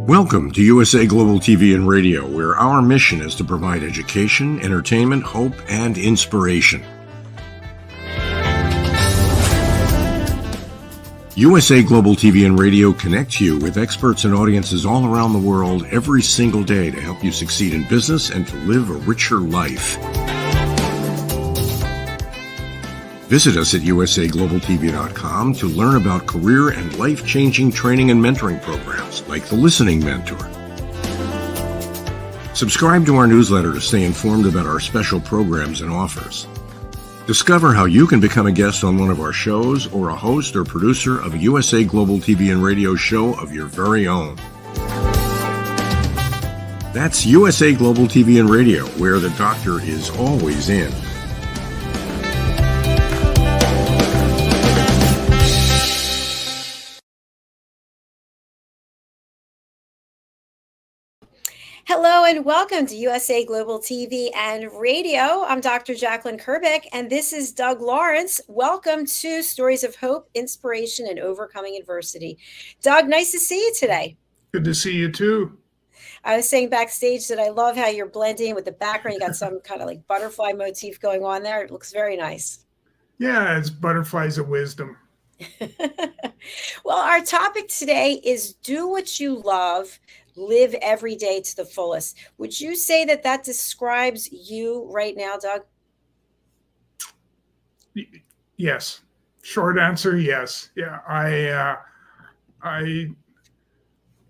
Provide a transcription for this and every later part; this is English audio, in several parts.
Welcome to USA Global TV and Radio, where our mission is to provide education, entertainment, hope, and inspiration. USA Global TV and Radio connects you with experts and audiences all around the world every single day to help you succeed in business and to live a richer life. Visit us at usaglobaltv.com to learn about career and life-changing training and mentoring programs like the Listening Mentor. Subscribe to our newsletter to stay informed about our special programs and offers. Discover how you can become a guest on one of our shows or a host or producer of a USA Global TV and Radio show of your very own. That's USA Global TV and Radio, where the doctor is always in. Hello and welcome to USA Global TV and Radio. I'm Dr. JACALYN KERBECK and this is Doug Lawrence. Welcome to Stories of Hope, Inspiration, and Overcoming Adversity. Doug, nice to see you today. Good to see you too. I was saying backstage that I love how you're blending with the background. You got some kind of like butterfly motif going on there. It looks very nice. Yeah, it's butterflies of wisdom. Well, our topic today is do what you love. Live every day to the fullest. Would you say that that describes you right now, Doug? Yes. Short answer, yes. Yeah, I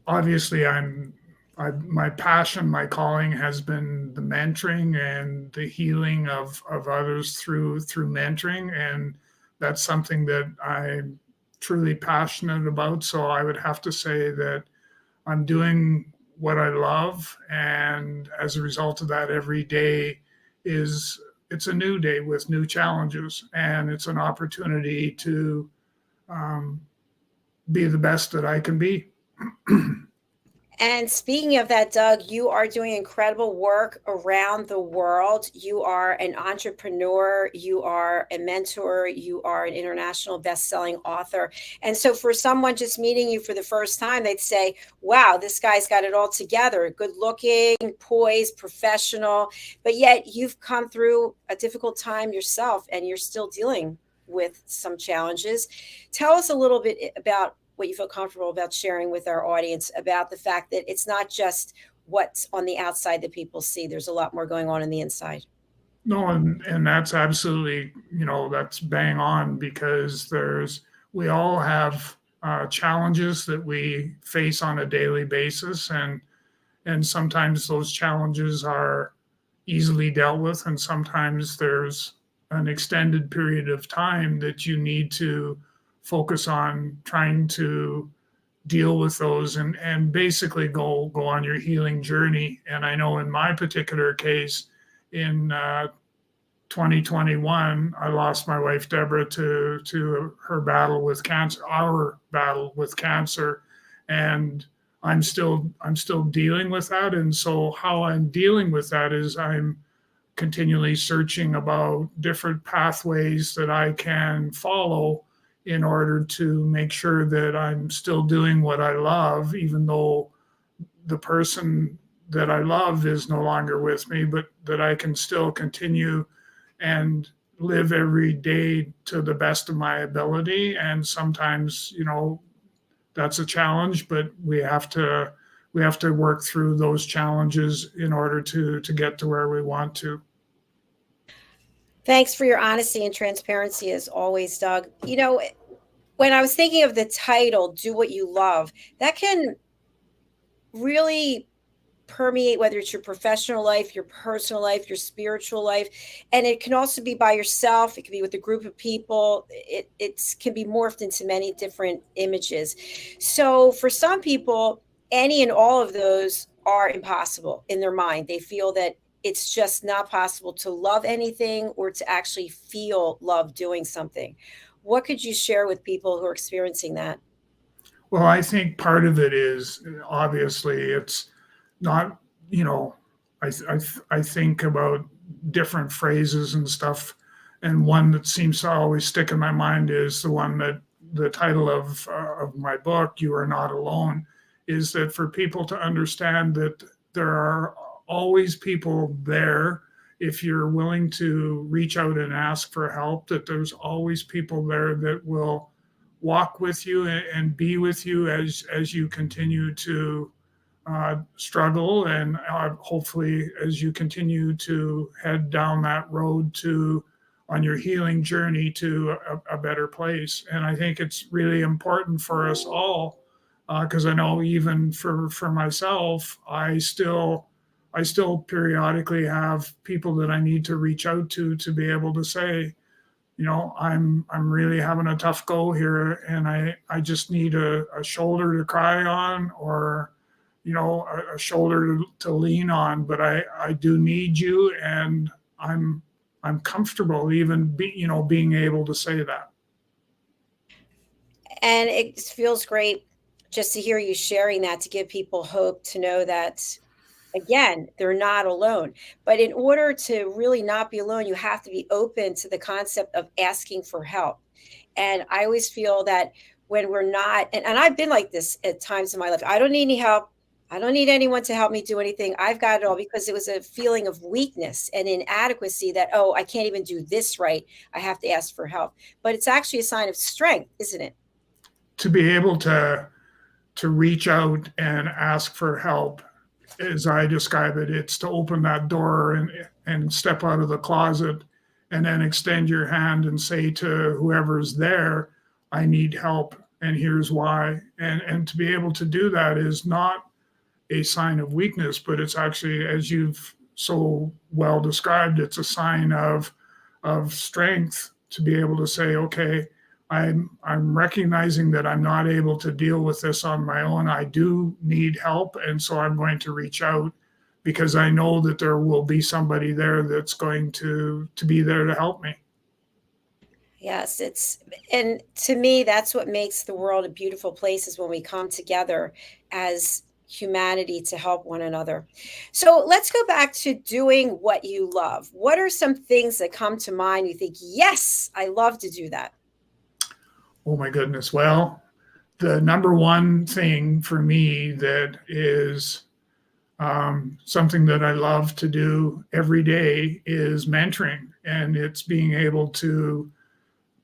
obviously my passion, my calling has been the mentoring and the healing of others through mentoring, and that's something that I'm truly passionate about. So I would have to say that I'm doing what I love, and as a result of that, every day it's a new day with new challenges, and it's an opportunity to be the best that I can be. And speaking of that, Doug, you are doing incredible work around the world. You are an entrepreneur, you are a mentor, you are an international best-selling author. And so for someone just meeting you for the first time, they'd say, wow, this guy's got it all together. Good looking, poised, professional, but yet you've come through a difficult time yourself and you're still dealing with some challenges. Tell us a little bit about what you feel comfortable about sharing with our audience about the fact that it's not just what's on the outside that people see. There's a lot more going on the inside. No, and that's absolutely, that's bang on, because we all have challenges that we face on a daily basis, and sometimes those challenges are easily dealt with, and sometimes there's an extended period of time that you need to focus on trying to deal with those and basically go on your healing journey. And I know in my particular case, in 2021, I lost my wife, Deborah, to her battle with cancer, our battle with cancer. And I'm still dealing with that. And so how I'm dealing with that is I'm continually searching about different pathways that I can follow in order to make sure that I'm still doing what I love, even though the person that I love is no longer with me, but that I can still continue and live every day to the best of my ability. And sometimes, that's a challenge, but we have to work through those challenges in order to get to where we want to. Thanks for your honesty and transparency as always, Doug. When I was thinking of the title, Do What You Love, that can really permeate whether it's your professional life, your personal life, your spiritual life. And it can also be by yourself. It can be with a group of people. It can be morphed into many different images. So for some people, any and all of those are impossible in their mind. They feel that it's just not possible to love anything or to actually feel love doing something. What could you share with people who are experiencing that? Well, I think part of it is, obviously, it's not, I think about different phrases and stuff. And one that seems to always stick in my mind is the one that the title of my book, You Are Not Alone. is that for people to understand that there are always people there if you're willing to reach out and ask for help, that there's always people there that will walk with you and be with you as you continue to struggle, and hopefully as you continue to head down that road to on your healing journey to a better place. And I think it's really important for us all, because I know even for myself, I still periodically have people that I need to reach out to be able to say, I'm really having a tough go here, and I just need a shoulder to cry on, or a shoulder to lean on. But I do need you, and I'm comfortable even being able to say that. And it feels great just to hear you sharing that, to give people hope, to know that, again, they're not alone. But in order to really not be alone, you have to be open to the concept of asking for help. And I always feel that when we're not, and I've been like this at times in my life, I don't need any help. I don't need anyone to help me do anything. I've got it all, because it was a feeling of weakness and inadequacy that, oh, I can't even do this right. I have to ask for help. But it's actually a sign of strength, isn't it? To be able to reach out and ask for help, as I describe it, it's to open that door and step out of the closet, and then extend your hand and say to whoever's there, I need help, and here's why. And to be able to do that is not a sign of weakness, but it's actually, as you've so well described, it's a sign of strength to be able to say, okay, I'm recognizing that I'm not able to deal with this on my own. I do need help, and so I'm going to reach out, because I know that there will be somebody there that's going to be there to help me. Yes, and to me, that's what makes the world a beautiful place, is when we come together as humanity to help one another. So let's go back to doing what you love. What are some things that come to mind? You think, yes, I love to do that. Oh my goodness. Well, the number one thing for me that is something that I love to do every day is mentoring. And it's being able to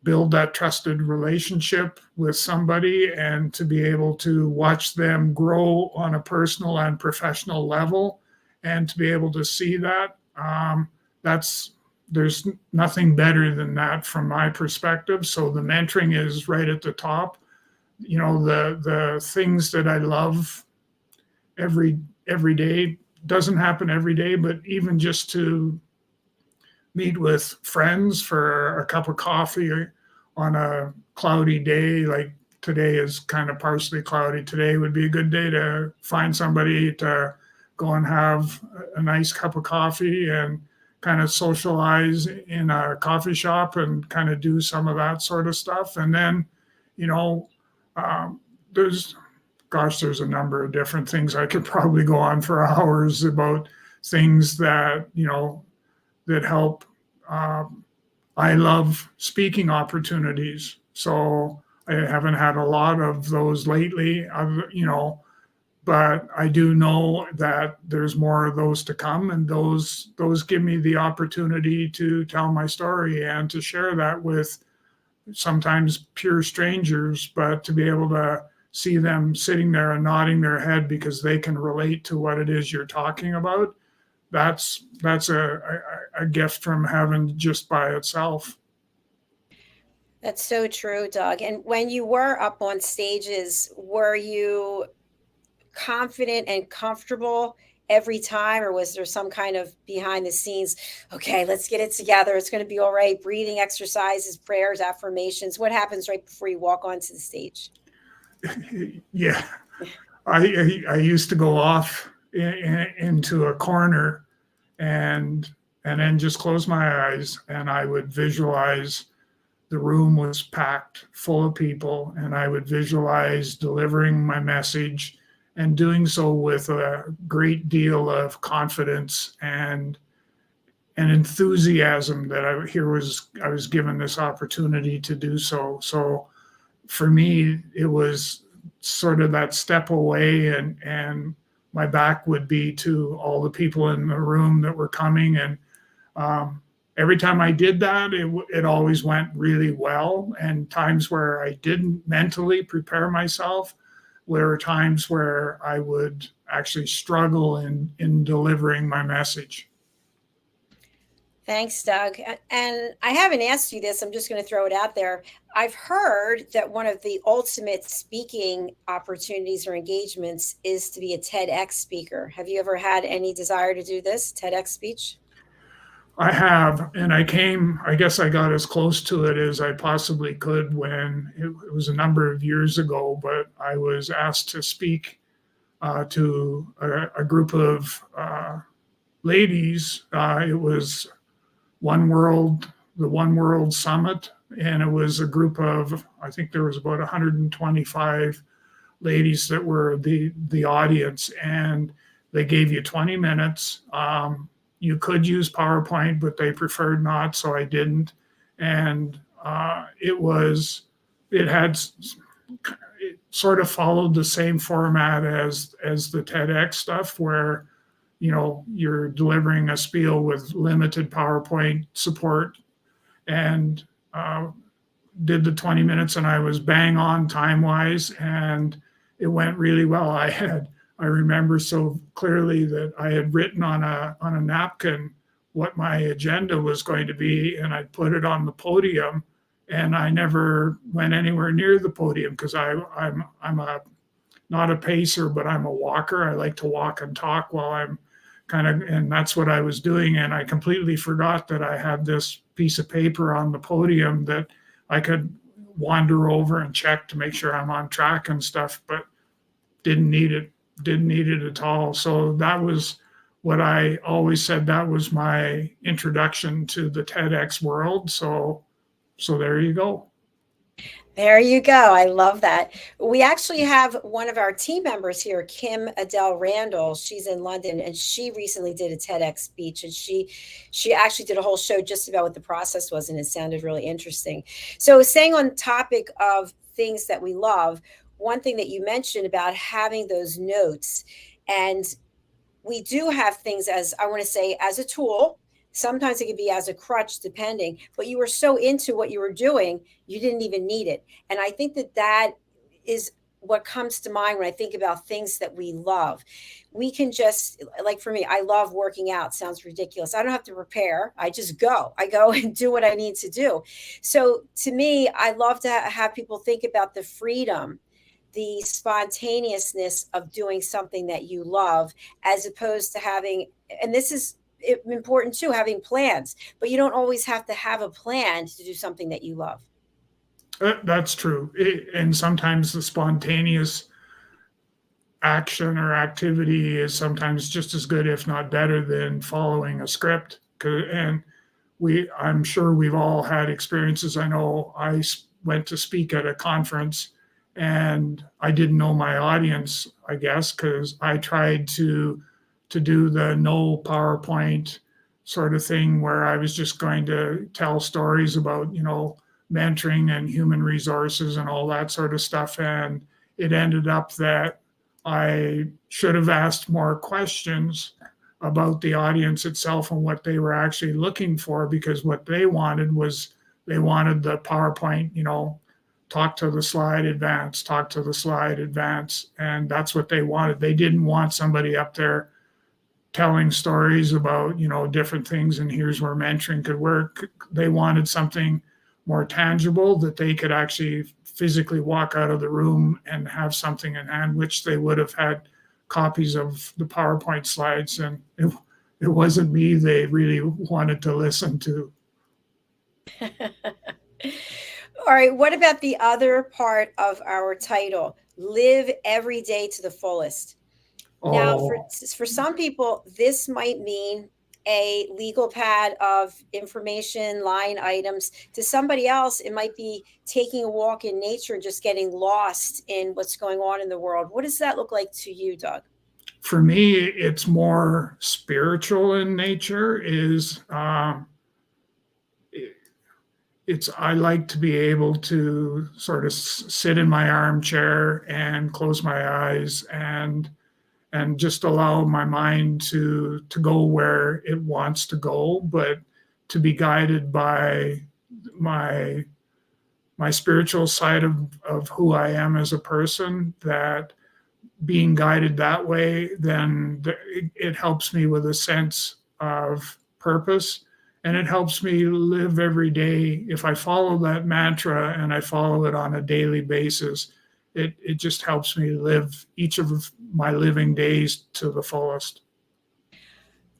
build that trusted relationship with somebody, and to be able to watch them grow on a personal and professional level, and to be able to see that. There's nothing better than that from my perspective. So the mentoring is right at the top. The things that I love every day doesn't happen every day, but even just to meet with friends for a cup of coffee on a cloudy day, like today is kind of partially cloudy. Today would be a good day to find somebody to go and have a nice cup of coffee and kind of socialize in a coffee shop and kind of do some of that sort of stuff. And then, there's a number of different things. I could probably go on for hours about things that, that help. I love speaking opportunities. So I haven't had a lot of those lately, but I do know that there's more of those to come, and those give me the opportunity to tell my story and to share that with sometimes pure strangers, but to be able to see them sitting there and nodding their head because they can relate to what it is you're talking about. That's a gift from heaven just by itself. That's so true, Doug. And when you were up on stages, were you confident and comfortable every time, or was there some kind of behind the scenes, okay, let's get it together, it's going to be all right, breathing exercises, prayers, affirmations? What happens right before you walk onto the stage? Yeah, I used to go off into a corner and then just close my eyes, and I would visualize the room was packed full of people, and I would visualize delivering my message, and doing so with a great deal of confidence and enthusiasm that I was given this opportunity to do so. So for me, it was sort of that step away, and my back would be to all the people in the room that were coming. And every time I did that, it always went really well. And times where I didn't mentally prepare myself, there were times where I would actually struggle in delivering my message. Thanks, Doug. And I haven't asked you this, I'm just going to throw it out there. I've heard that one of the ultimate speaking opportunities or engagements is to be a TEDx speaker. Have you ever had any desire to do this, TEDx speech? I have, and I guess I got as close to it as I possibly could when it was a number of years ago, but I was asked to speak to a group of ladies. It was the One World Summit, and it was a group of, I think there was about 125 ladies that were the audience, and they gave you 20 minutes. You could use PowerPoint, but they preferred not, so I didn't. And it sort of followed the same format as the TEDx stuff, where you're delivering a spiel with limited PowerPoint support, and did the 20 minutes, and I was bang on time wise, and it went really well. I remember so clearly that I had written on a napkin what my agenda was going to be, and I put it on the podium, and I never went anywhere near the podium because I'm not a pacer, but I'm a walker. I like to walk and talk while I'm and that's what I was doing. And I completely forgot that I had this piece of paper on the podium that I could wander over and check to make sure I'm on track and stuff, but didn't need it at all. So that was what I always said, that was my introduction to the TEDx world. So there you go. There you go. I love that. We actually have one of our team members here, Kim Adele Randall. She's in London, and she recently did a TEDx speech, and she actually did a whole show just about what the process was, and it sounded really interesting. So staying on the topic of things that we love, one thing that you mentioned about having those notes, and we do have things as a tool. Sometimes it could be as a crutch, depending, but you were so into what you were doing, you didn't even need it. And I think that is what comes to mind when I think about things that we love. We can just, like for me, I love working out. Sounds ridiculous. I don't have to prepare. I just go. I go and do what I need to do. So to me, I love to have people think about the freedom, the spontaneousness of doing something that you love, as opposed to having, and this is important too, having plans, but you don't always have to have a plan to do something that you love. That's true. And sometimes the spontaneous action or activity is sometimes just as good, if not better, than following a script. And I'm sure we've all had experiences. I know I went to speak at a conference, and I didn't know my audience, I guess, because I tried to do the no PowerPoint sort of thing, where I was just going to tell stories about, mentoring and human resources and all that sort of stuff. And it ended up that I should have asked more questions about the audience itself and what they were actually looking for, because what they wanted the PowerPoint, talk to the slide, advance, talk to the slide, advance. And that's what they wanted. They didn't want somebody up there telling stories about, different things, and here's where mentoring could work. They wanted something more tangible that they could actually physically walk out of the room and have something in hand, which they would have had copies of the PowerPoint slides. And it wasn't me they really wanted to listen to. All right. What about the other part of our title? Live every day to the fullest. Now, for some people, this might mean a legal pad of information, line items. To somebody else, it might be taking a walk in nature and just getting lost in what's going on in the world. What does that look like to you, Doug? For me, it's more spiritual in nature. I like to be able to sort of sit in my armchair and close my eyes and just allow my mind to go where it wants to go, but to be guided by my spiritual side of who I am as a person. That being guided that way, then it helps me with a sense of purpose, and it helps me live every day. If I follow that mantra and I follow it on a daily basis, it just helps me live each of my living days to the fullest.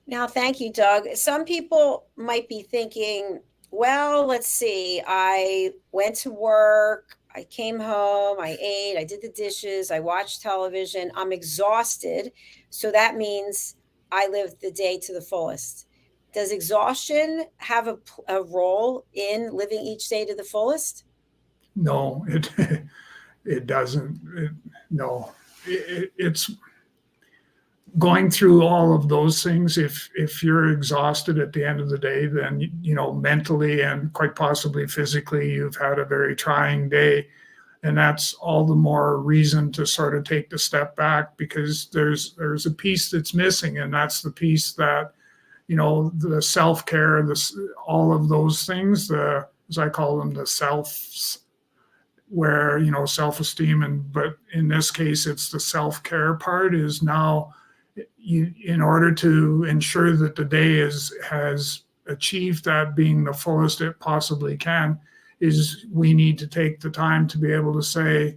Now, thank you, Doug. Some people might be thinking, well, let's see, I went to work, I came home, I ate, I did the dishes, I watched television, I'm exhausted. So that means I lived the day to the fullest. Does exhaustion have a role in living each day to the fullest? No, it doesn't. No, it's going through all of those things. If you're exhausted at the end of the day, then mentally and quite possibly physically you've had a very trying day, and that's all the more reason to sort of take the step back, because there's a piece that's missing, and that's the piece that the self-care, all of those things, as I call them, the selves, where self-esteem, but in this case it's the self-care part, is now in order to ensure that the day has achieved that being the fullest it possibly can, is we need to take the time to be able to say,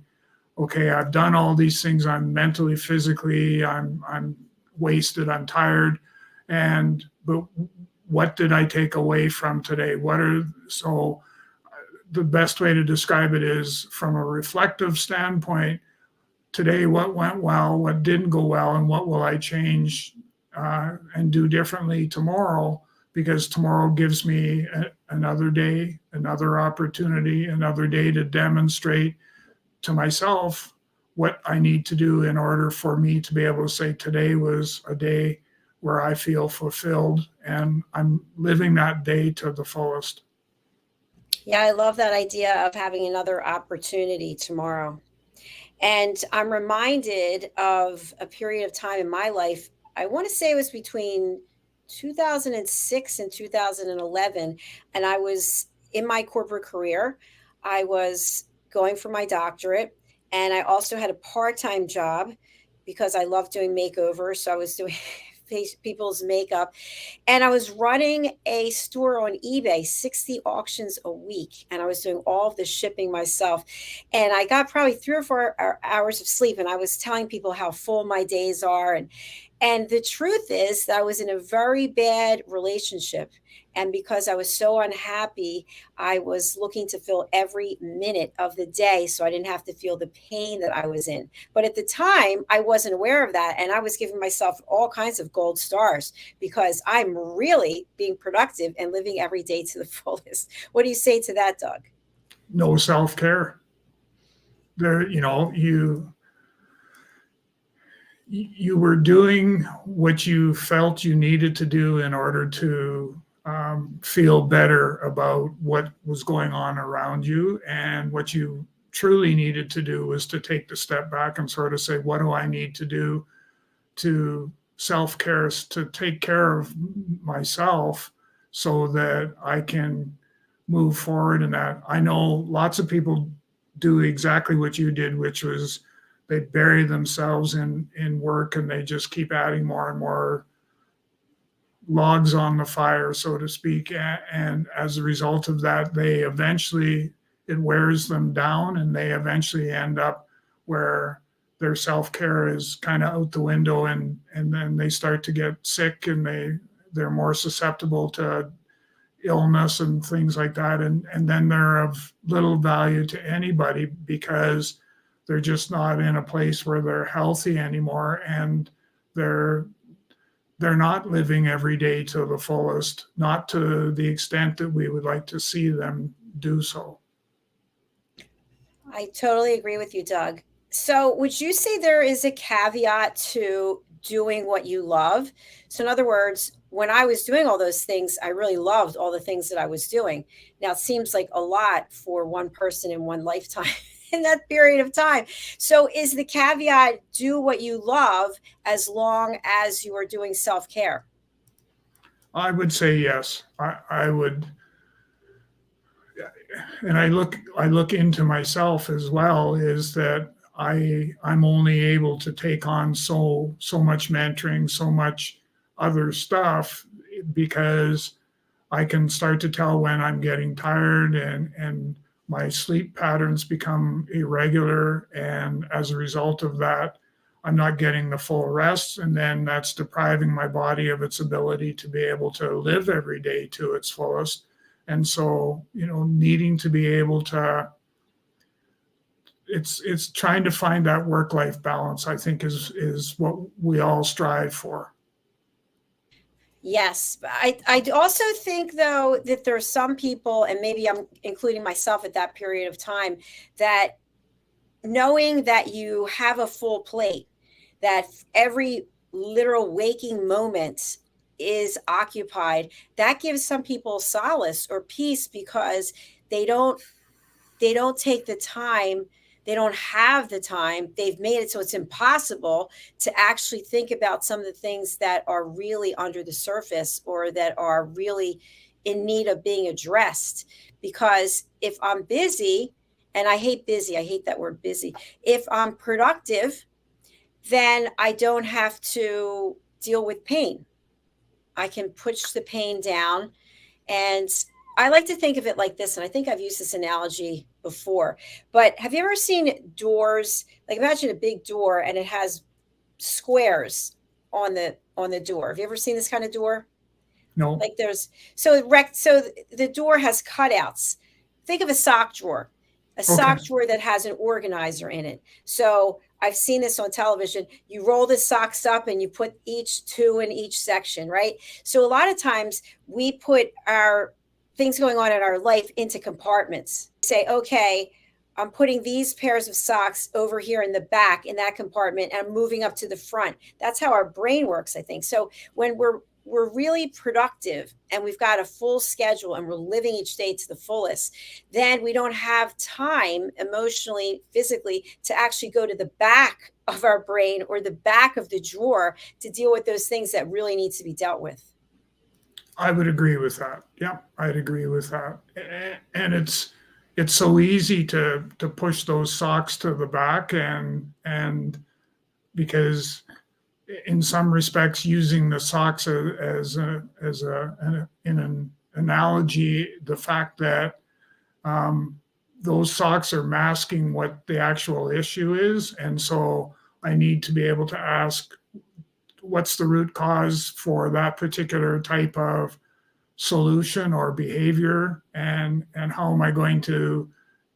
okay, I've done all these things, I'm mentally, physically, I'm wasted, I'm tired, but what did I take away from today? So the best way to describe it is, from a reflective standpoint, today, what went well, what didn't go well, and what will I change and do differently tomorrow, because tomorrow gives me another day, another opportunity, another day to demonstrate to myself what I need to do in order for me to be able to say today was a day where I feel fulfilled and I'm living that day to the fullest. Yeah, I love that idea of having another opportunity tomorrow. And I'm reminded of a period of time in my life. I want to say it was between 2006 and 2011. And I was in my corporate career. I was going for my doctorate. And I also had a part time job because I love doing makeovers. So I was doing people's makeup. And I was running a store on eBay, 60 auctions a week. And I was doing all of the shipping myself. And I got probably 3 or 4 hours of sleep. And I was telling people how full my days are. And the truth is that I was in a very bad relationship. And because I was so unhappy, I was looking to fill every minute of the day so I didn't have to feel the pain that I was in. But at the time, I wasn't aware of that. And I was giving myself all kinds of gold stars because I'm really being productive and living every day to the fullest. What do you say to that, Doug? No self-care. You were doing what you felt you needed to do in order to feel better about what was going on around you. And what you truly needed to do was to take the step back and sort of say, what do I need to do to self-care, to take care of myself so that I can move forward in that. I know lots of people do exactly what you did, which was they bury themselves in work, and they just keep adding more and more logs on the fire, so to speak. And as a result of that, it wears them down, and they eventually end up where their self-care is kind of out the window, and then they start to get sick, and they're more susceptible to illness and things like that. And then they're of little value to anybody because they're just not in a place where they're healthy anymore, and they're not living every day to the fullest, not to the extent that we would like to see them do so. I totally agree with you, Doug. So, would you say there is a caveat to doing what you love. So in other words, when I was doing all those things, I really loved all the things that I was doing. Now it seems like a lot for one person in one lifetime in that period of time. So is the caveat, do what you love as long as you are doing self-care? I would say yes. I would, and I look into myself as well, is that I'm only able to take on so much mentoring, so much other stuff, because I can start to tell when I'm getting tired, and my sleep patterns become irregular, and as a result of that, I'm not getting the full rest, and then that's depriving my body of its ability to be able to live every day to its fullest. And so, needing to be able to, it's trying to find that work-life balance, I think, is what we all strive for. Yes. I also think, though, that there are some people, and maybe I'm including myself at that period of time, that knowing that you have a full plate, that every literal waking moment is occupied, that gives some people solace or peace, because they don't take the time, they don't have the time, they've made it so it's impossible to actually think about some of the things that are really under the surface, or that are really in need of being addressed. Because if I'm busy, and I hate busy, I hate that word busy, if I'm productive, then I don't have to deal with pain. I can push the pain down. And I like to think of it like this, and I think I've used this analogy before, but have you ever seen doors? Like, imagine a big door and it has squares on the door. Have you ever seen this kind of door? No. Like, there's so the door has cutouts. Think of a sock drawer. A sock drawer that has an organizer in it. So I've seen this on television. You roll the socks up and you put each two in each section, right? So a lot of times we put our things going on in our life into compartments. Say, okay, I'm putting these pairs of socks over here in the back in that compartment, and I'm moving up to the front. That's how our brain works, I think. So when we're really productive and we've got a full schedule and we're living each day to the fullest, then we don't have time emotionally, physically, to actually go to the back of our brain or the back of the drawer to deal with those things that really need to be dealt with. I would agree with that. Yeah, I'd agree with that. And it's so easy to push those socks to the back, and because in some respects, using the socks as in an analogy, the fact that those socks are masking what the actual issue is, and so I need to be able to ask, what's the root cause for that particular type of solution or behavior, and how am I going to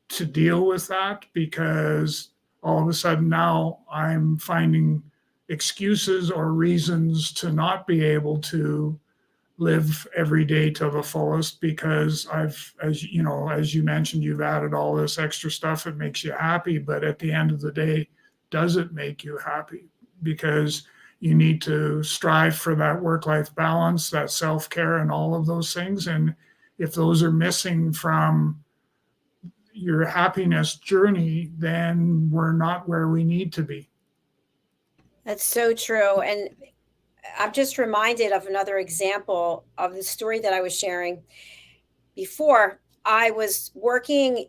deal with that? Because all of a sudden now I'm finding excuses or reasons to not be able to live every day to the fullest, because as you mentioned, you've added all this extra stuff that makes you happy, but at the end of the day, does it make you happy? Because you need to strive for that work-life balance, that self-care, and all of those things. And if those are missing from your happiness journey, then we're not where we need to be. That's so true. And I'm just reminded of another example of the story that I was sharing before. I was working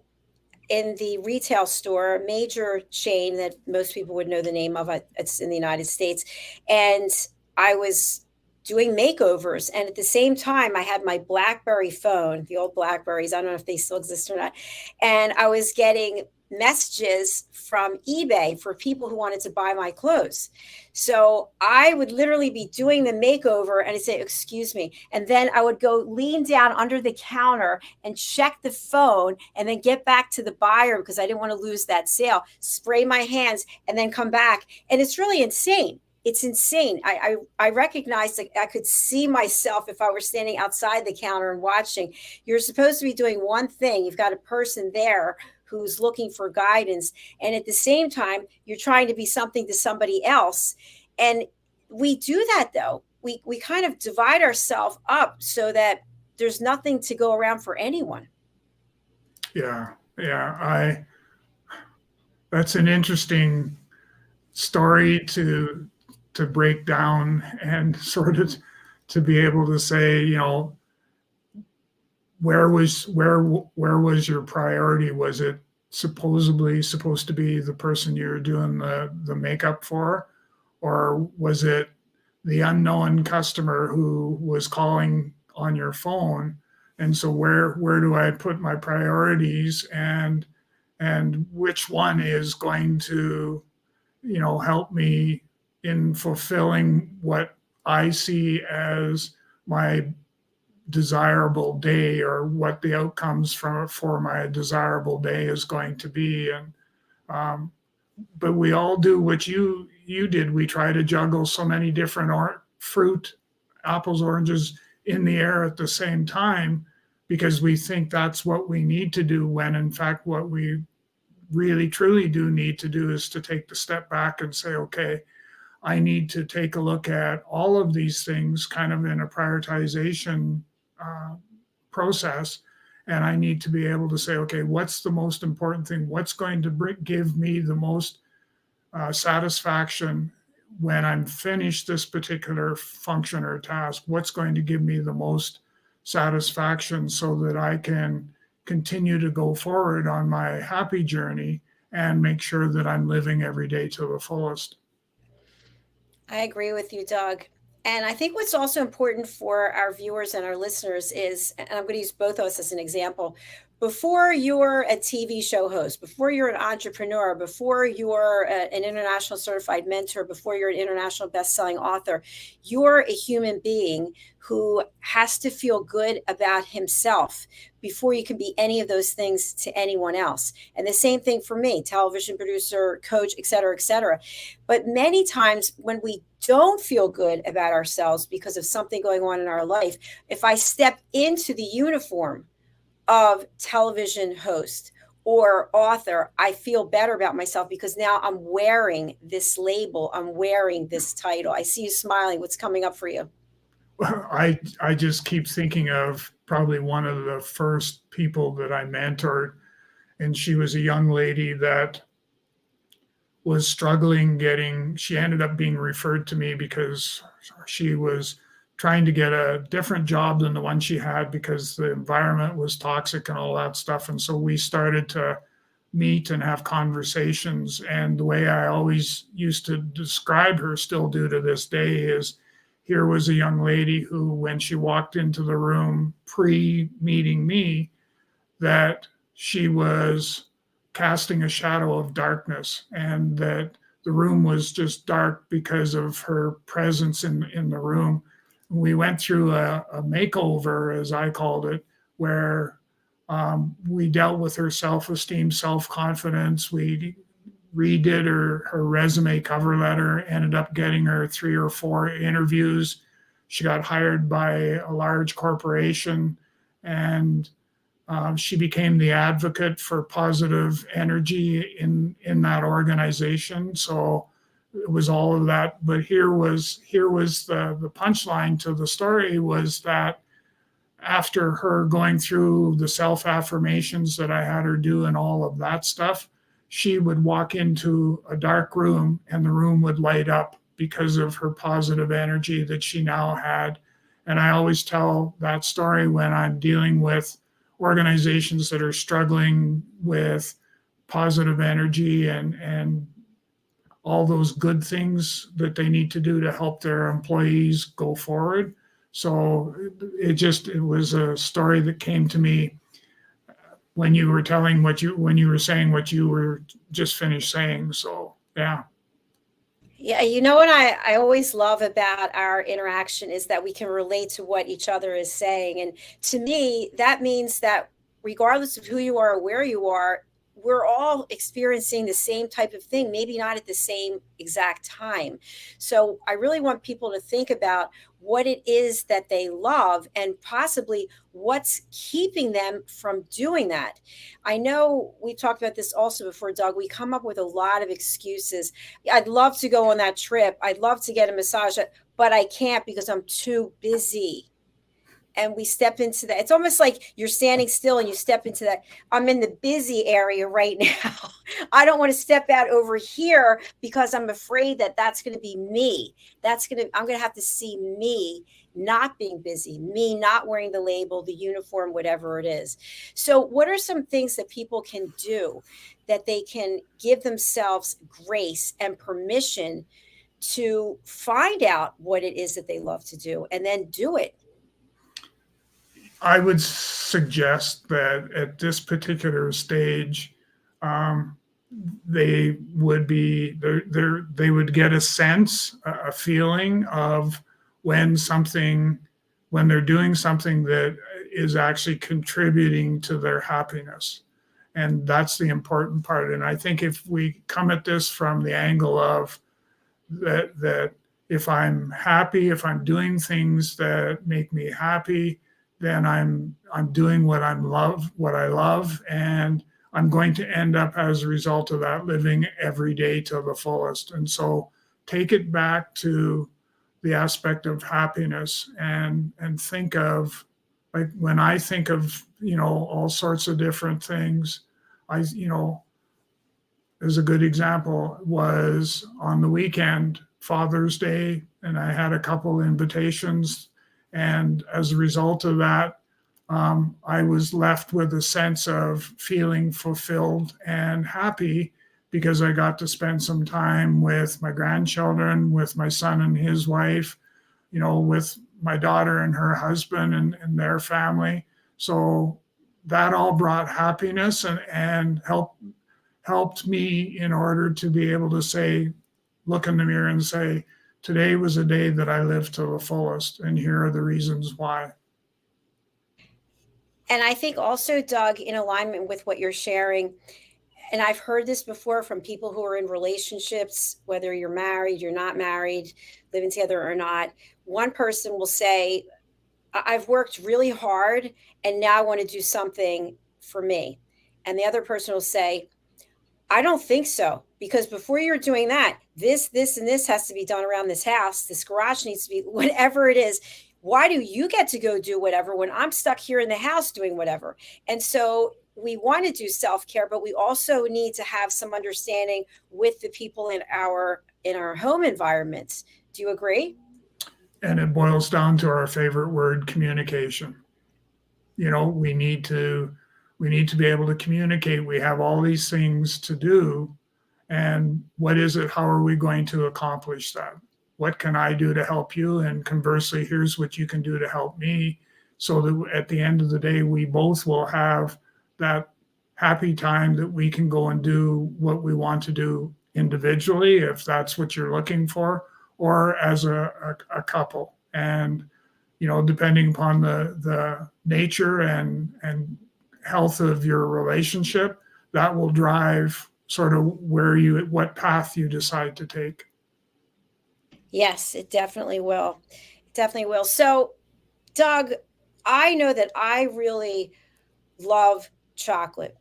in the retail store, a major chain that most people would know the name of. It's in the United States. And I was doing makeovers. And at the same time, I had my BlackBerry phone, the old Blackberries. I don't know if they still exist or not. And I was getting messages from eBay for people who wanted to buy my clothes. So I would literally be doing the makeover and I'd say, excuse me. And then I would go lean down under the counter and check the phone, and then get back to the buyer because I didn't want to lose that sale, spray my hands, and then come back. And it's really insane. It's insane. I recognized that I could see myself if I were standing outside the counter and watching. You're supposed to be doing one thing. You've got a person there who's looking for guidance. And at the same time, you're trying to be something to somebody else. And we do that though. We kind of divide ourselves up so that there's nothing to go around for anyone. Yeah. That's an interesting story to break down, and sort of to be able to say, where was your priority? Was it supposedly supposed to be the person you're doing the makeup for, or was it the unknown customer who was calling on your phone? And so where do I put my priorities, and which one is going to help me in fulfilling what I see as my desirable day, or what the outcomes for my desirable day is going to be. And but we all do what you did. We try to juggle so many different fruit, apples, oranges in the air at the same time, because we think that's what we need to do, when in fact what we really truly do need to do is to take the step back and say, okay, I need to take a look at all of these things kind of in a prioritization process. And I need to be able to say, okay, what's the most important thing? What's going to give me the most satisfaction when I'm finished this particular function or task? What's going to give me the most satisfaction, so that I can continue to go forward on my happy journey and make sure that I'm living every day to the fullest. I agree with you, Doug. And I think what's also important for our viewers and our listeners is, and I'm going to use both of us as an example, before you're a TV show host, before you're an entrepreneur, before you're an international certified mentor, before you're an international best-selling author, you're a human being who has to feel good about himself before you can be any of those things to anyone else. And the same thing for me, television producer, coach, et cetera, et cetera. But many times when we don't feel good about ourselves because of something going on in our life, if I step into the uniform of television host or author, I feel better about myself because now I'm wearing this label. I'm wearing this title. I see you smiling. What's coming up for you? Well, I just keep thinking of probably one of the first people that I mentored, and she was a young lady that was struggling she ended up being referred to me because she was trying to get a different job than the one she had, because the environment was toxic and all that stuff. And so we started to meet and have conversations. And the way I always used to describe her, still do to this day, is here was a young lady who, when she walked into the room pre-meeting me, that she was casting a shadow of darkness, and that the room was just dark because of her presence in the room. We went through a makeover, as I called it, where we dealt with her self-esteem, self-confidence. We redid her resume cover letter, ended up getting her 3 or 4 interviews. She got hired by a large corporation, and she became the advocate for positive energy in that organization. So it was all of that. But here was the punchline to the story, was that after her going through the self-affirmations that I had her do and all of that stuff, she would walk into a dark room and the room would light up because of her positive energy that she now had. And I always tell that story when I'm dealing with organizations that are struggling with positive energy and all those good things that they need to do to help their employees go forward. So it was a story that came to me when you were saying what you were just finished saying. So yeah. Yeah, you know what I always love about our interaction is that we can relate to what each other is saying. And to me, that means that regardless of who you are or where you are, we're all experiencing the same type of thing, maybe not at the same exact time. So I really want people to think about what it is that they love and possibly what's keeping them from doing that. I know we talked about this also before, Doug. We come up with a lot of excuses. I'd love to go on that trip. I'd love to get a massage, but I can't because I'm too busy. And we step into that. It's almost like you're standing still and you step into that. I'm in the busy area right now. I don't want to step out over here because I'm afraid that that's going to be me. I'm going to have to see me not being busy, me not wearing the label, the uniform, whatever it is. So what are some things that people can do that they can give themselves grace and permission to find out what it is that they love to do and then do it? I would suggest that at this particular stage, they would get a sense, a feeling of when they're doing something that is actually contributing to their happiness. And that's the important part. And I think if we come at this from the angle of that if I'm happy, if I'm doing things that make me happy, then I'm doing what I love, and I'm going to end up as a result of that living every day to the fullest. And so take it back to the aspect of happiness and think of, like, when I think of, all sorts of different things, as a good example was on the weekend, Father's Day, and I had a couple invitations. And as a result of that, I was left with a sense of feeling fulfilled and happy because I got to spend some time with my grandchildren, with my son and his wife, with my daughter and her husband and their family. So that all brought happiness and helped me in order to be able to look in the mirror and say, today was a day that I lived to the fullest, and here are the reasons why. And I think also, Doug, in alignment with what you're sharing, and I've heard this before from people who are in relationships, whether you're married, you're not married, living together or not, one person will say, I've worked really hard and now I want to do something for me. And the other person will say, I don't think so, because before you're doing that, this, and this has to be done around this house. This garage needs to be, whatever it is. Why do you get to go do whatever when I'm stuck here in the house doing whatever? And so we want to do self-care, but we also need to have some understanding with the people in our home environments. Do you agree? And it boils down to our favorite word, communication. We need to be able to communicate. We have all these things to do. And what is it? How are we going to accomplish that? What can I do to help you? And conversely, here's what you can do to help me, so that at the end of the day, we both will have that happy time that we can go and do what we want to do individually, if that's what you're looking for, or as a couple. And, depending upon the nature and health of your relationship, that will drive sort of what path you decide to take. Yes, it definitely will. It definitely will. So, Doug, I know that I really love chocolate.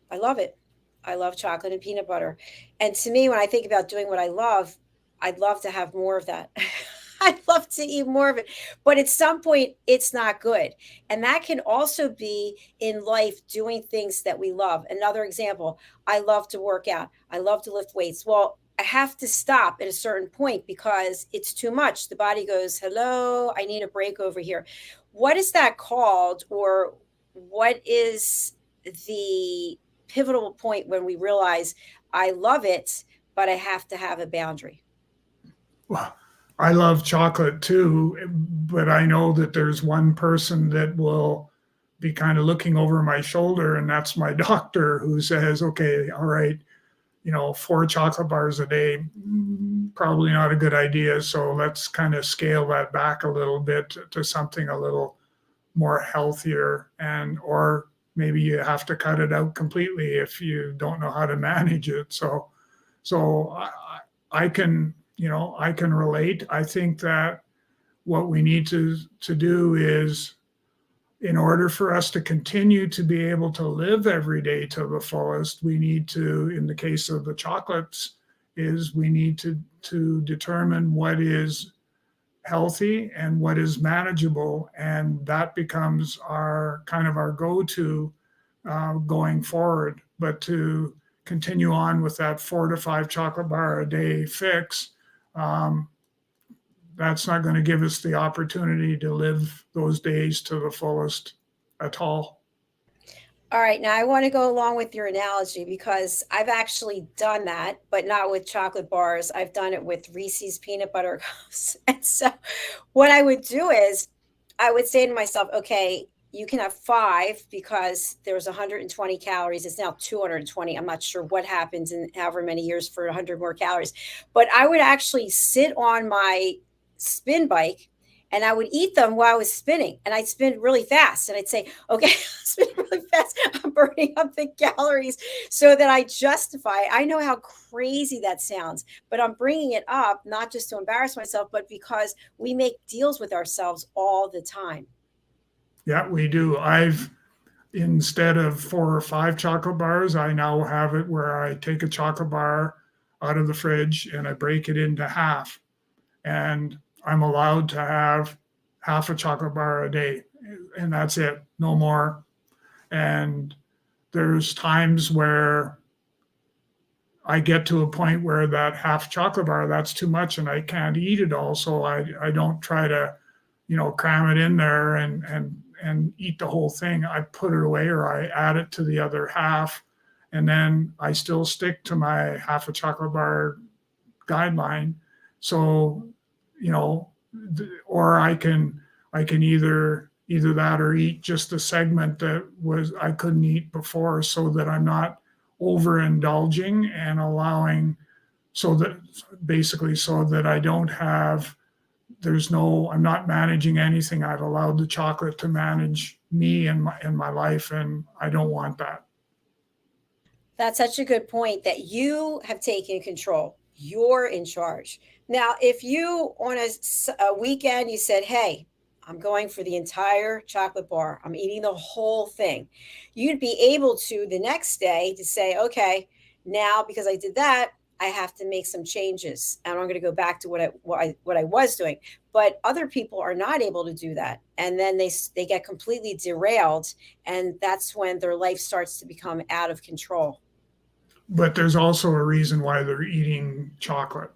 I love it. I love chocolate and peanut butter. And to me, when I think about doing what I love, I'd love to have more of that. I'd love to eat more of it. But at some point, it's not good. And that can also be in life, doing things that we love. Another example, I love to work out. I love to lift weights. Well, I have to stop at a certain point because it's too much. The body goes, hello, I need a break over here. What is that called? Or what is the pivotal point when we realize I love it, but I have to have a boundary? Well, I love chocolate too, but I know that there's one person that will be kind of looking over my shoulder, and that's my doctor, who says, okay, all right, 4 chocolate bars a day, probably not a good idea. So let's kind of scale that back a little bit to something a little more healthier, or maybe you have to cut it out completely if you don't know how to manage it. So I can, I can relate. I think that what we need to do is, in order for us to continue to be able to live every day to the fullest, we need to, in the case of the chocolates, is we need to determine what is healthy and what is manageable, and that becomes our kind of our go-to going forward. But to continue on with that 4 to 5 chocolate bar a day fix, that's not going to give us the opportunity to live those days to the fullest at all. All right, now I want to go along with your analogy because I've actually done that, but not with chocolate bars. I've done it with Reese's peanut butter cups. And so what I would do is I would say to myself, okay, you can have 5 because there's 120 calories. It's now 220. I'm not sure what happens in however many years for 100 more calories. But I would actually sit on my spin bike and I would eat them while I was spinning, and I'd spin really fast. And I'd say, okay, spin really fast. I'm burning up the calories so that I justify. I know how crazy that sounds, but I'm bringing it up not just to embarrass myself, but because we make deals with ourselves all the time. Yeah, we do. Instead of 4 or 5 chocolate bars, I now have it where I take a chocolate bar out of the fridge and I break it into half. And I'm allowed to have half a chocolate bar a day, and that's it, no more. And there's times where I get to a point where that half chocolate bar, that's too much and I can't eat it all. So I don't try to, cram it in there and eat the whole thing. I put it away or I add it to the other half. And then I still stick to my half a chocolate bar guideline. So, or I can either that or eat just a segment that I couldn't eat before, so that I'm not overindulging and allowing, so that I don't have, I'm not managing anything. I've allowed the chocolate to manage me and my life, and I don't want that. That's such a good point that you have taken control. You're in charge. Now, if you on a weekend, you said, hey, I'm going for the entire chocolate bar, I'm eating the whole thing, you'd be able to the next day to say, okay, now because I did that, I have to make some changes and I'm going to go back to what I was doing. But other people are not able to do that. And then they get completely derailed. And that's when their life starts to become out of control. But there's also a reason why they're eating chocolate.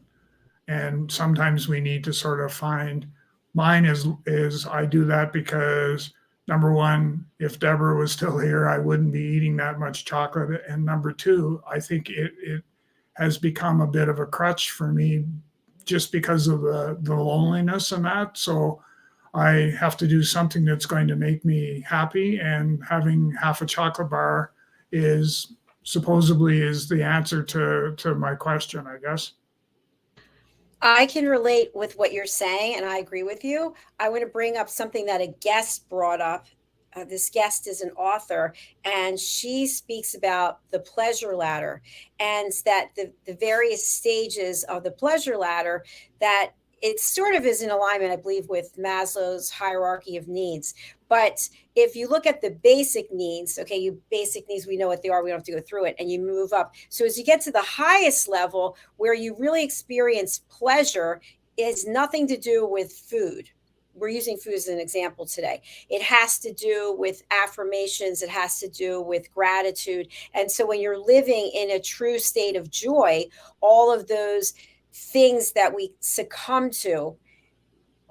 And sometimes we need to sort of find, mine is I do that because, number one, if Deborah was still here, I wouldn't be eating that much chocolate. And number two, I think it has become a bit of a crutch for me just because of the loneliness and that. So I have to do something that's going to make me happy. And having half a chocolate bar supposedly is the answer to my question, I guess. I can relate with what you're saying, and I agree with you. I want to bring up something that a guest brought up. This guest is an author, and she speaks about the pleasure ladder, and that the various stages of the pleasure ladder, that it sort of is in alignment, I believe, with Maslow's hierarchy of needs. But if you look at the basic needs, okay, basic needs, we know what they are. We don't have to go through it, and you move up. So as you get to the highest level where you really experience pleasure, it has nothing to do with food. We're using food as an example today. It has to do with affirmations. It has to do with gratitude. And so when you're living in a true state of joy, all of those things that we succumb to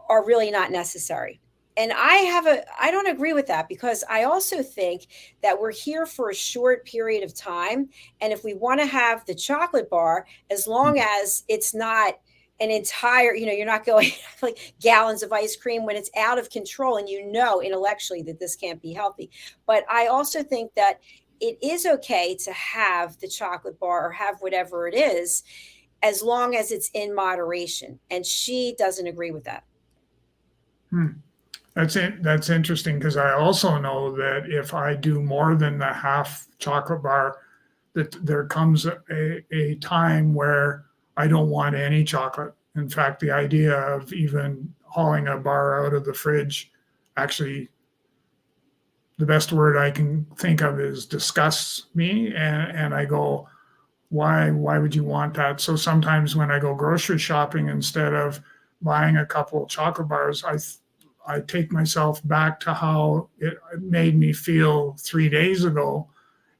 are really not necessary. And I don't agree with that, because I also think that we're here for a short period of time. And if we want to have the chocolate bar, as long as it's not an entire, you're not going like gallons of ice cream when it's out of control and intellectually that this can't be healthy. But I also think that it is okay to have the chocolate bar or have whatever it is, as long as it's in moderation. And she doesn't agree with that. That's interesting, because I also know that if I do more than the half chocolate bar, that there comes a time where I don't want any chocolate. In fact, the idea of even hauling a bar out of the fridge, actually, the best word I can think of is disgusts me. And I go, why would you want that? So sometimes when I go grocery shopping, instead of buying a couple of chocolate bars, I take myself back to how it made me feel 3 days ago,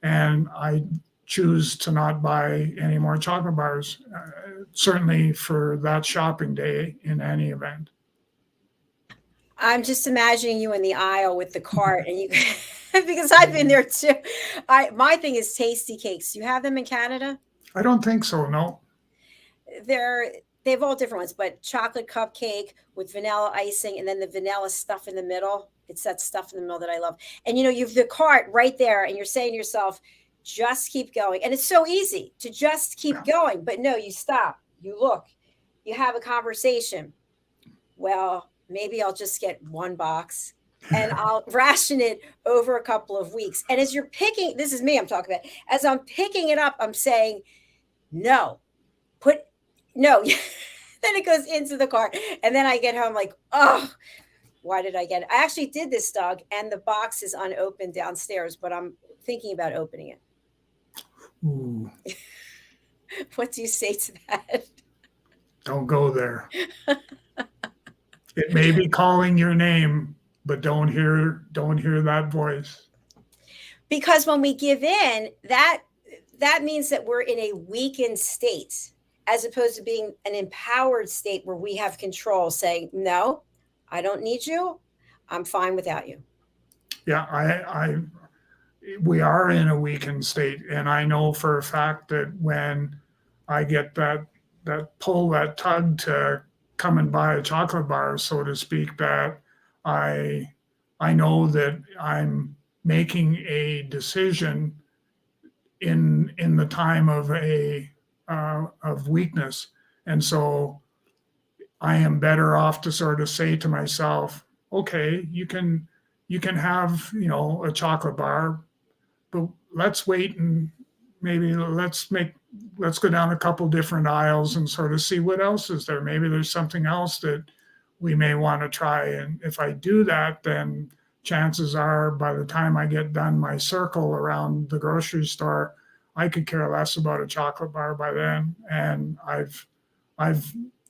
and I choose to not buy any more chocolate bars, certainly for that shopping day in any event. I'm just imagining you in the aisle with the cart, and you because I've been there too. My thing is tasty cakes. You have them in Canada? I don't think so, no. They have all different ones, but chocolate cupcake with vanilla icing and then the vanilla stuff in the middle. It's that stuff in the middle that I love. And you've the cart right there, and you're saying to yourself, just keep going. And it's so easy to just keep going. But no, you stop, you look, you have a conversation. Well, maybe I'll just get one box and I'll ration it over a couple of weeks. And as you're picking, this is me I'm talking about, as I'm picking it up, I'm saying, no, no. Then it goes into the cart. And then I get home like, oh, why did I get it? I actually did this, Doug, and the box is unopened downstairs, but I'm thinking about opening it. Ooh. What do you say to that? Don't go there. It may be calling your name, but don't hear that voice. Because when we give in, that means that we're in a weakened state, as opposed to being an empowered state where we have control, saying, no, I don't need you. I'm fine without you. Yeah, we are in a weakened state. And I know for a fact that when I get that pull, that tug to come and buy a chocolate bar, so to speak, that I know that I'm making a decision in the time of of weakness. And so I am better off to sort of say to myself, okay, you can have, a chocolate bar, but let's wait, and maybe let's go down a couple different aisles and sort of see what else is there. Maybe there's something else that we may want to try. And if I do that, then chances are by the time I get done my circle around the grocery store, I could care less about a chocolate bar by then. And I've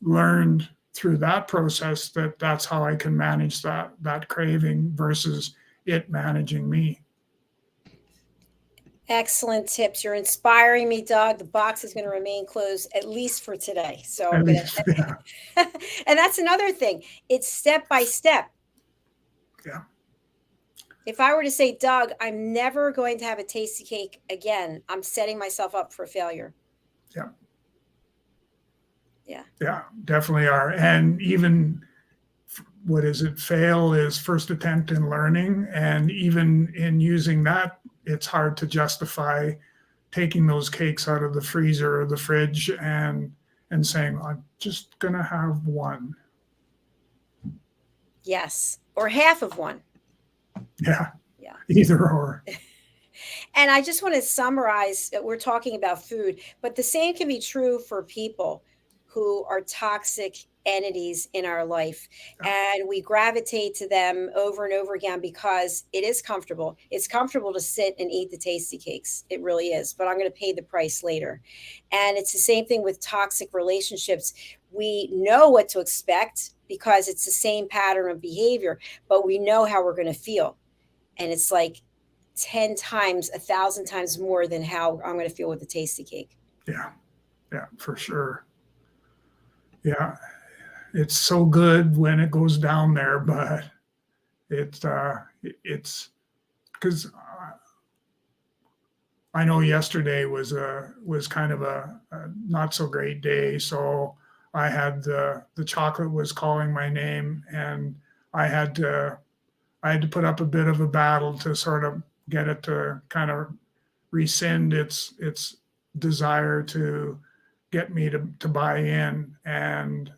learned through that process that that's how I can manage that craving versus it managing me. Excellent tips. You're inspiring me, Doug. The box is going to remain closed at least for today. So I'm going to, Yeah. and that's another thing. It's step by step. Yeah. If I were to say, Doug, I'm never going to have a tasty cake again, I'm setting myself up for failure. Yeah. Yeah. Yeah, definitely are. And even what is it? Fail is first attempt in learning. And even in using that, it's hard to justify taking those cakes out of the freezer or the fridge and saying, I'm just going to have one. Yes. Or half of one. Yeah. Yeah. Either or. And I just want to summarize, we're talking about food, but the same can be true for people who are toxic entities in our life. And we gravitate to them over and over again because it is comfortable. It's comfortable to sit and eat the tasty cakes. It really is, but I'm going to pay the price later. And it's the same thing with toxic relationships. We know what to expect because it's the same pattern of behavior, but we know how we're going to feel. And it's like 10 times, 1,000 times more than how I'm going to feel with the tasty cake. Yeah. Yeah, for sure. Yeah. It's so good when it goes down there, but it's because I know yesterday was kind of a not so great day. So I had the chocolate was calling my name, and I had to put up a bit of a battle to sort of get it to kind of rescind its desire to get me to buy in. And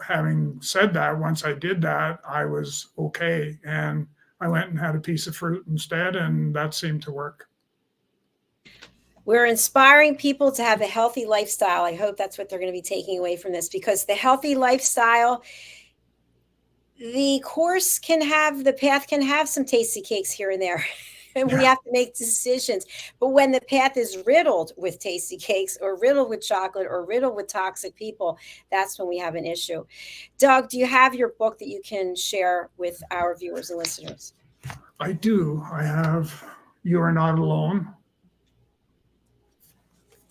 having said that, once I did that, I was okay. And I went and had a piece of fruit instead, and that seemed to work. We're inspiring people to have a healthy lifestyle. I hope that's what they're going to be taking away from this, because the healthy lifestyle, the path can have some tasty cakes here and there. And we have to make decisions. But when the path is riddled with tasty cakes or riddled with chocolate or riddled with toxic people, that's when we have an issue. Doug, do you have your book that you can share with our viewers and listeners? I do. I have You Are Not Alone.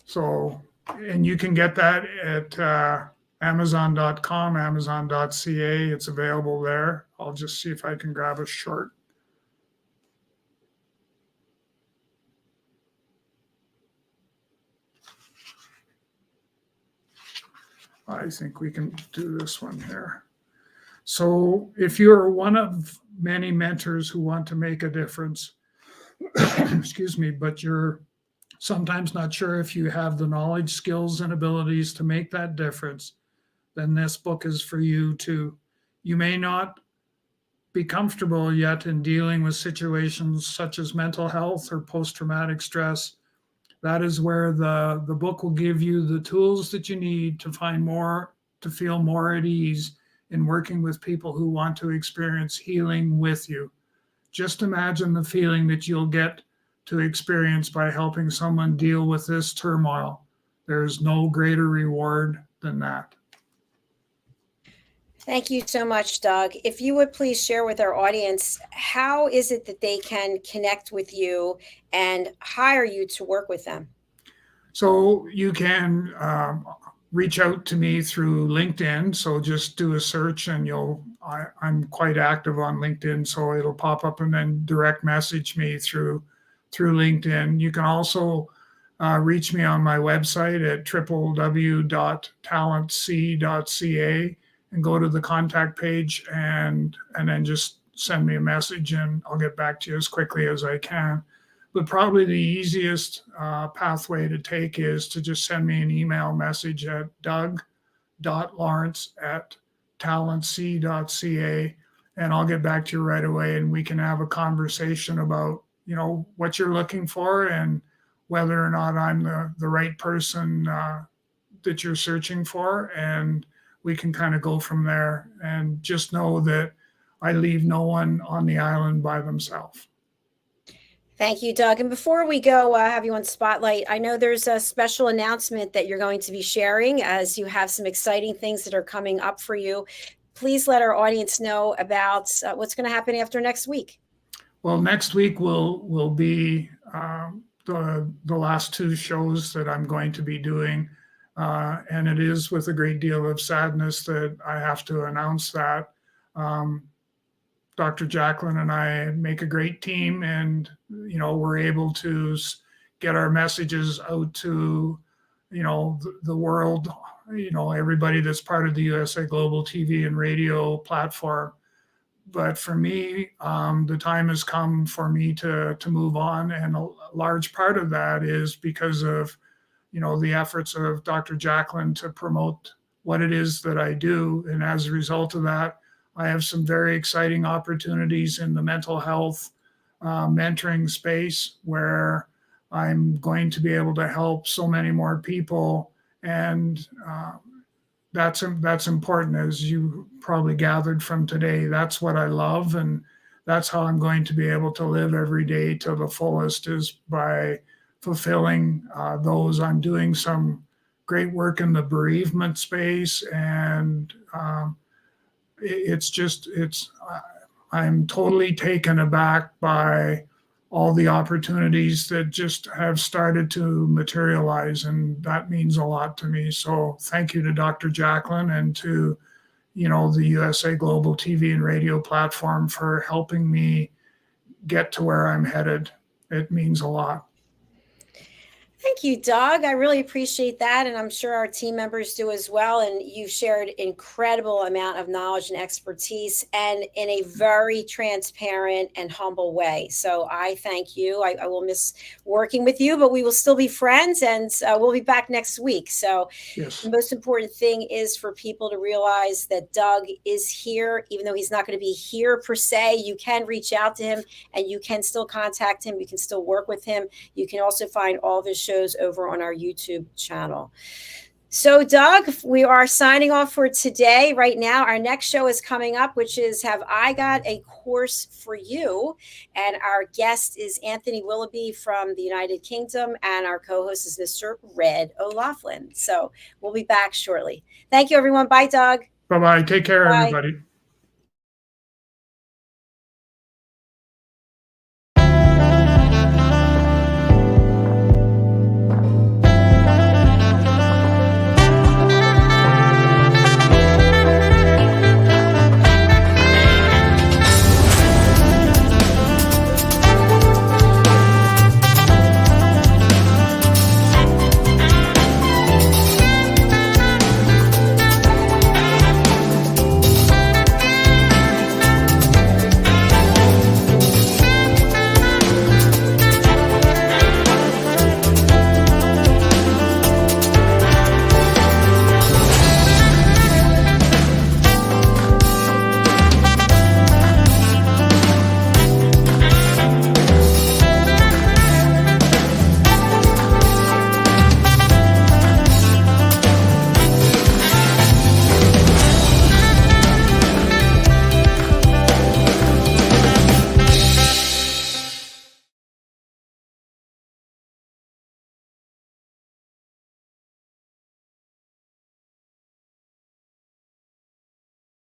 So, and you can get that at Amazon.com, Amazon.ca. It's available there. I'll just see if I can grab a short. I think we can do this one here. So if you're one of many mentors who want to make a difference, excuse me, but you're sometimes not sure if you have the knowledge, skills, and abilities to make that difference, then this book is for you too. You may not be comfortable yet in dealing with situations such as mental health or post-traumatic stress. That is where the book will give you the tools that you need to feel more at ease in working with people who want to experience healing with you. Just imagine the feeling that you'll get to experience by helping someone deal with this turmoil. There's no greater reward than that. Thank you so much, Doug. If you would please share with our audience, how is it that they can connect with you and hire you to work with them? So you can reach out to me through LinkedIn. So just do a search and I'm quite active on LinkedIn, so it'll pop up, and then direct message me through LinkedIn. You can also reach me on my website at www.talentc.ca and go to the contact page and then just send me a message and I'll get back to you as quickly as I can. But probably the easiest pathway to take is to just send me an email message at doug.lawrence@talentc.ca, and I'll get back to you right away, and we can have a conversation about, what you're looking for and whether or not I'm the right person that you're searching for, and we can kind of go from there. And just know that I leave no one on the island by themselves. Thank you, Doug. And before we go, have you on Spotlight, I know there's a special announcement that you're going to be sharing as you have some exciting things that are coming up for you. Please let our audience know about what's going to happen after next week. Well, next week will be the last two shows that I'm going to be doing. And it is with a great deal of sadness that I have to announce that. Dr. JACALYN and I make a great team, and we're able to get our messages out to the world, everybody that's part of the USA Global TV and radio platform. But for me, the time has come for me to move on, and a large part of that is because of the efforts of Dr. JACALYN to promote what it is that I do. And as a result of that, I have some very exciting opportunities in the mental health mentoring space where I'm going to be able to help so many more people. And that's important, as you probably gathered from today. That's what I love, and that's how I'm going to be able to live every day to the fullest, is by fulfilling those. I'm doing some great work in the bereavement space, and I'm totally taken aback by all the opportunities that just have started to materialize, and that means a lot to me. So thank you to Dr. JACALYN and to the USA Global TV and radio platform for helping me get to where I'm headed. It means a lot. Thank you, Doug. I really appreciate that. And I'm sure our team members do as well. And you've shared incredible amount of knowledge and expertise and in a very transparent and humble way. So I thank you. I will miss working with you, but we will still be friends and we'll be back next week. So Yes. the most important thing is for people to realize that Doug is here, even though he's not going to be here per se. You can reach out to him and you can still contact him. You can still work with him. You can also find all of his shows over on our YouTube channel. So, Doug, we are signing off for today. Right now, our next show is coming up, which is Have I Got a Course for You? And our guest is Anthony Willoughby from the United Kingdom, and our co-host is Mr. Red O'Loughlin. So we'll be back shortly. Thank you, everyone. Bye, Doug. Bye-bye. Take care, Bye. everybody.